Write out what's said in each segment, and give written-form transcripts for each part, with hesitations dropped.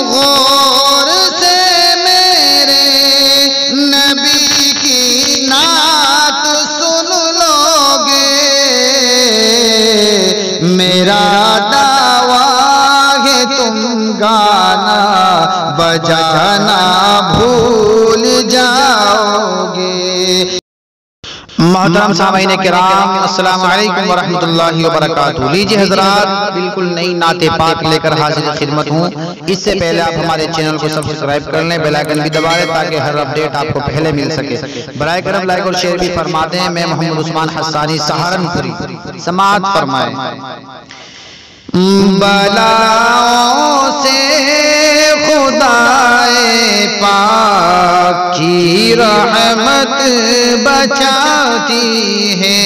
गौर से मेरे नबी की नात सुन लोगे, मेरा दावा है तुम गाना बजाना भूल जाओगे। मोहतरम सामाईन किराम, अस्सलामु अलैकुम व रहमतुल्लाहि व बरकातुहू। लीजिए हजरात, बिल्कुल नई नाते पाक लेकर हाजिर खिदमत हूँ। इससे पहले आप हमारे चैनल को सब्सक्राइब कर लें, बेल आइकन भी दबा लें ताकि हर अपडेट आपको पहले मिल सके। बराए करम लाइक और शेयर भी फरमाते हैं। मैं मोहम्मद उस्मान हस्सानी सहारनपुरी, समाअत फरमाएं। बलाओं से खुदाए पाक की रहमत बचाती है,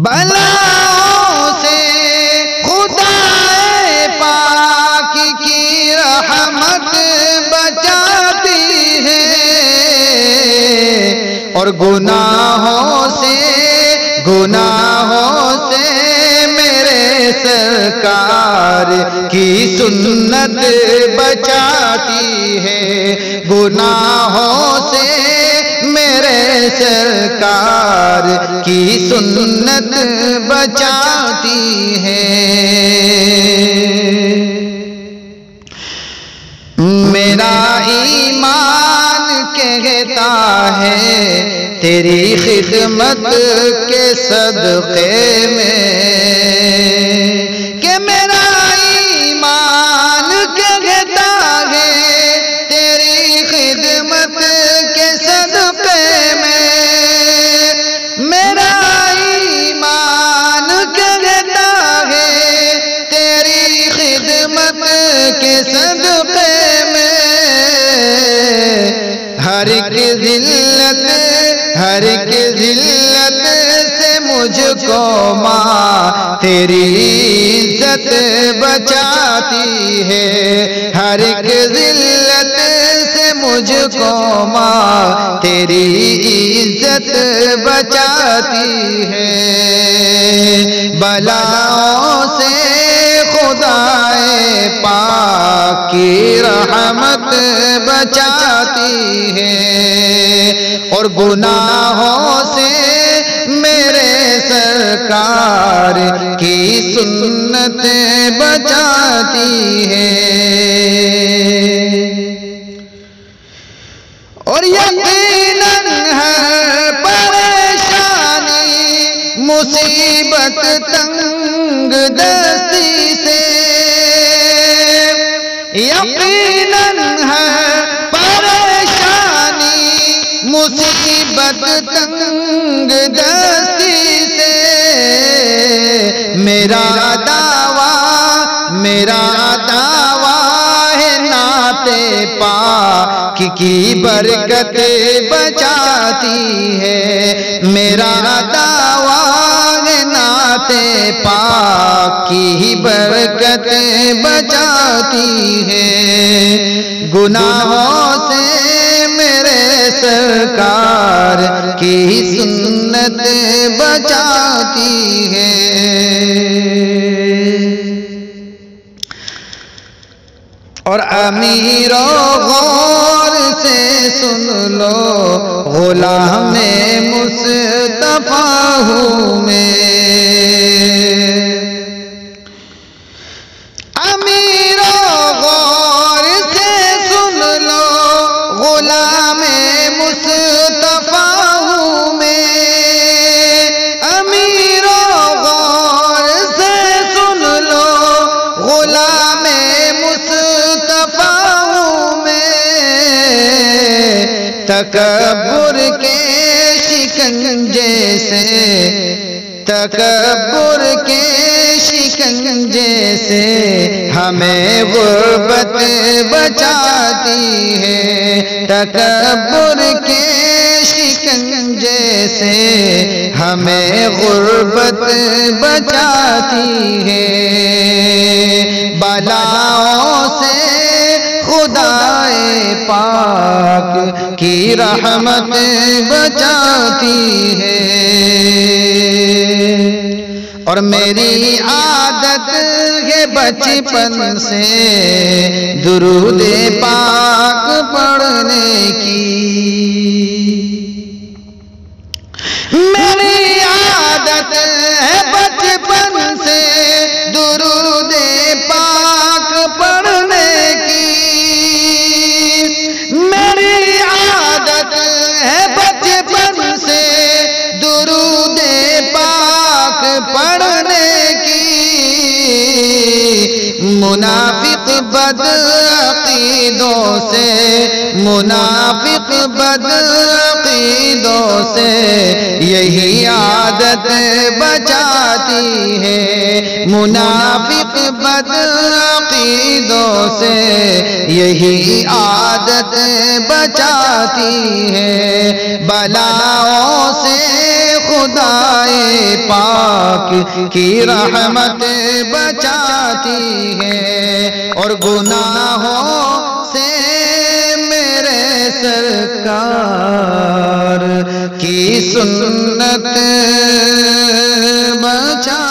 बलाओं से खुदाए पाक की रहमत बचाती है, और गुनाहों से मेरे सरकार की सुन्नत बचाती है, गुनाहों से मेरे सरकार की सुन्नत बचाती है। मेरा ईमान कहता है तेरी खिदमत के सदक़े में, कि मेरा ईमान कहता है तेरी खिदमत के सदक़े में, मेरा ईमान कहता है तेरी खिदमत के सदक़े में, हर एक जिल्लत से मुझको माँ तेरी इज्जत बचाती है, हर एक जिल्लत से मुझको माँ तेरी इज्जत बचाती है। बलाओं से खुदाए पाक की रहमत बचाती है, और गुनाहों से मेरे सरकार की सुन्नत बचाती है। और यकीनन है परेशानी मुसीबत तंग दस्ती से, यकीनन है परेशानी मुसीबत तंग दस्ती से, मेरा दावा है नाते पाक की बरकत बचाती है, मेरा दावा है नाते पाक की बरकत बचाती है, गुनाहों से मेरे सरकार की सुन्नत बचाती है। और अमीरों गौर से सुन लो, गुलाम मुस्तफा हूँ मैं, अमीरों गौर से सुन लो, गुलाम मुस्तफा हूँ मैं, अमीरों गौर से सुन लो, गुलाम मुस्तफा हूँ मैं, तकब्बुर के शिकंजे से, तकब्बुर के शिकंजे से हमें गुर्बत बचाती है, तकब्बुर के शिकंजे से हमें गुर्बत बचाती है, बलाओं से खुदाए पाक की रहमत बचाती है। और मेरी आदत है बचपन से दुरूद पाक पढ़ने की। मेरी आदत है बचपन से दुरूद पाक पढ़ने की। मेरी आदत है बचपन से दुरूद पाक पढ़ने की। मुनाफिक बदअकीदों से, मुनाफिक बदअकीदों से यही आदत बचाती है। मुनाफिक बदअकीदों से यही आदत बचाती है। बलाओं से खुदाए पाक की रहमत बचाती है। और गुनाहों से मेरे सरकार की सुन्नत बचा